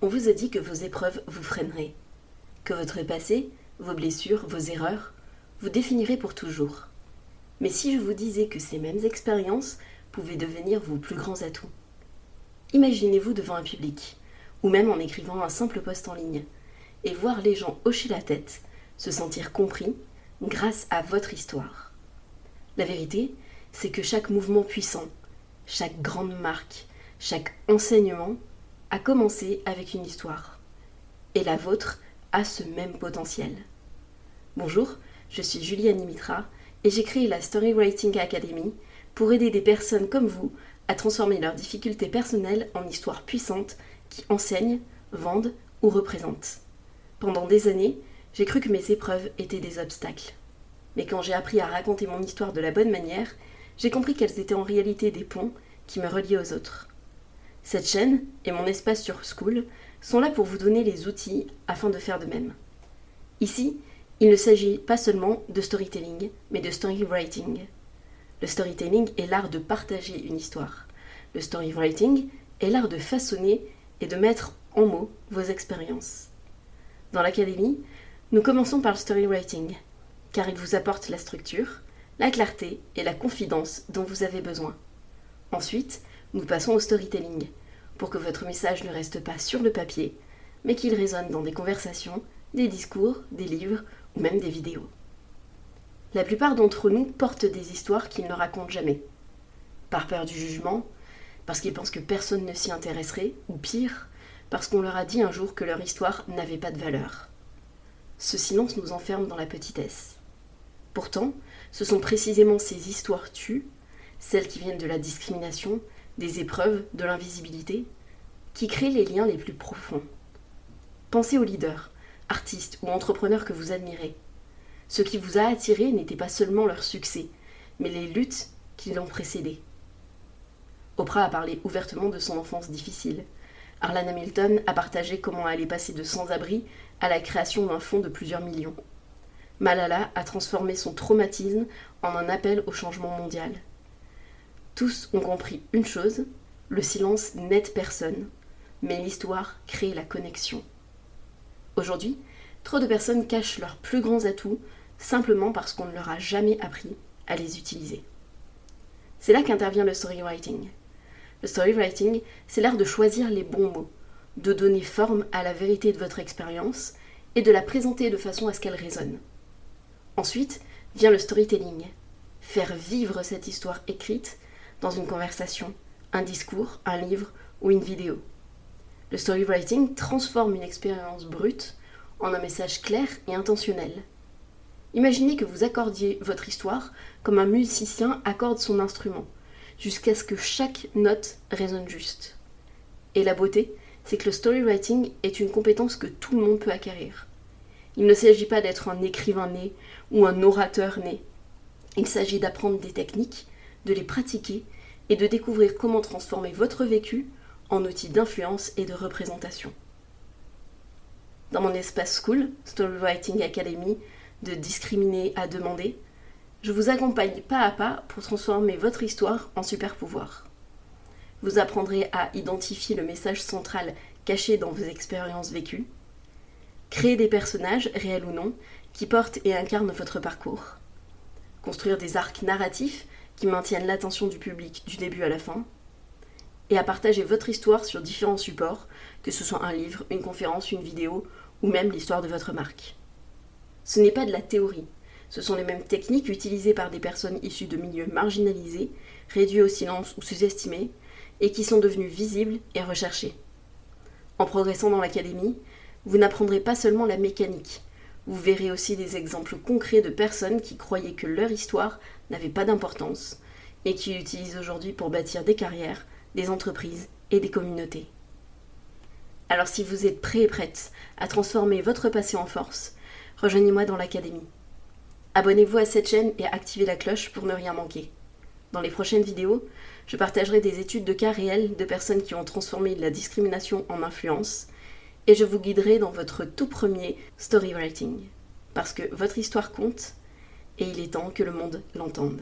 On vous a dit que vos épreuves vous freineraient, que votre passé, vos blessures, vos erreurs, vous définiraient pour toujours. Mais si je vous disais que ces mêmes expériences pouvaient devenir vos plus grands atouts? Imaginez-vous devant un public, ou même en écrivant un simple post en ligne, et voir les gens hocher la tête, se sentir compris grâce à votre histoire. La vérité, c'est que chaque mouvement puissant, chaque grande marque, chaque enseignement a commencé avec une histoire. Et la vôtre a ce même potentiel. Bonjour, je suis Juliane Mitra et j'ai créé la Storywriting Academy pour aider des personnes comme vous à transformer leurs difficultés personnelles en histoires puissantes qui enseignent, vendent ou représentent. Pendant des années, j'ai cru que mes épreuves étaient des obstacles. Mais quand j'ai appris à raconter mon histoire de la bonne manière, j'ai compris qu'elles étaient en réalité des ponts qui me reliaient aux autres. Cette chaîne et mon espace sur School sont là pour vous donner les outils afin de faire de même. Ici, il ne s'agit pas seulement de storytelling, mais de storywriting. Le storytelling est l'art de partager une histoire. Le storywriting est l'art de façonner et de mettre en mots vos expériences. Dans l'académie, nous commençons par le storywriting, car il vous apporte la structure, la clarté et la confidence dont vous avez besoin. Ensuite, nous passons au storytelling, pour que votre message ne reste pas sur le papier, mais qu'il résonne dans des conversations, des discours, des livres ou même des vidéos. La plupart d'entre nous portent des histoires qu'ils ne racontent jamais. Par peur du jugement, parce qu'ils pensent que personne ne s'y intéresserait, ou pire, parce qu'on leur a dit un jour que leur histoire n'avait pas de valeur. Ce silence nous enferme dans la petitesse. Pourtant, ce sont précisément ces histoires tues, celles qui viennent de la discrimination, des épreuves, de l'invisibilité, qui créent les liens les plus profonds. Pensez aux leaders, artistes ou entrepreneurs que vous admirez. Ce qui vous a attiré n'était pas seulement leur succès, mais les luttes qui l'ont précédé. Oprah a parlé ouvertement de son enfance difficile. Harlan Hamilton a partagé comment elle est passée de sans-abri à la création d'un fonds de plusieurs millions. Malala a transformé son traumatisme en un appel au changement mondial. Tous ont compris une chose, le silence n'aide personne, mais l'histoire crée la connexion. Aujourd'hui, trop de personnes cachent leurs plus grands atouts simplement parce qu'on ne leur a jamais appris à les utiliser. C'est là qu'intervient le storywriting. Le storywriting, c'est l'art de choisir les bons mots, de donner forme à la vérité de votre expérience et de la présenter de façon à ce qu'elle résonne. Ensuite vient le storytelling, faire vivre cette histoire écrite dans une conversation, un discours, un livre ou une vidéo. Le storywriting transforme une expérience brute en un message clair et intentionnel. Imaginez que vous accordiez votre histoire comme un musicien accorde son instrument, jusqu'à ce que chaque note résonne juste. Et la beauté, c'est que le storywriting est une compétence que tout le monde peut acquérir. Il ne s'agit pas d'être un écrivain né ou un orateur né. Il s'agit d'apprendre des techniques, de les pratiquer et de découvrir comment transformer votre vécu en outil d'influence et de représentation. Dans mon espace School, Storywriting Academy, de discriminer à demander, je vous accompagne pas à pas pour transformer votre histoire en super pouvoir. Vous apprendrez à identifier le message central caché dans vos expériences vécues, créer des personnages, réels ou non, qui portent et incarnent votre parcours, construire des arcs narratifs qui maintiennent l'attention du public du début à la fin, et à partager votre histoire sur différents supports, que ce soit un livre, une conférence, une vidéo, ou même l'histoire de votre marque. Ce n'est pas de la théorie, ce sont les mêmes techniques utilisées par des personnes issues de milieux marginalisés, réduits au silence ou sous-estimés, et qui sont devenues visibles et recherchées. En progressant dans l'académie, vous n'apprendrez pas seulement la mécanique, vous verrez aussi des exemples concrets de personnes qui croyaient que leur histoire n'avait pas d'importance, et qui l'utilisent aujourd'hui pour bâtir des carrières, des entreprises et des communautés. Alors si vous êtes prêts et prêtes à transformer votre passé en force, rejoignez-moi dans l'académie. Abonnez-vous à cette chaîne et activez la cloche pour ne rien manquer. Dans les prochaines vidéos, je partagerai des études de cas réels de personnes qui ont transformé la discrimination en influence et je vous guiderai dans votre tout premier storywriting. Parce que votre histoire compte et il est temps que le monde l'entende.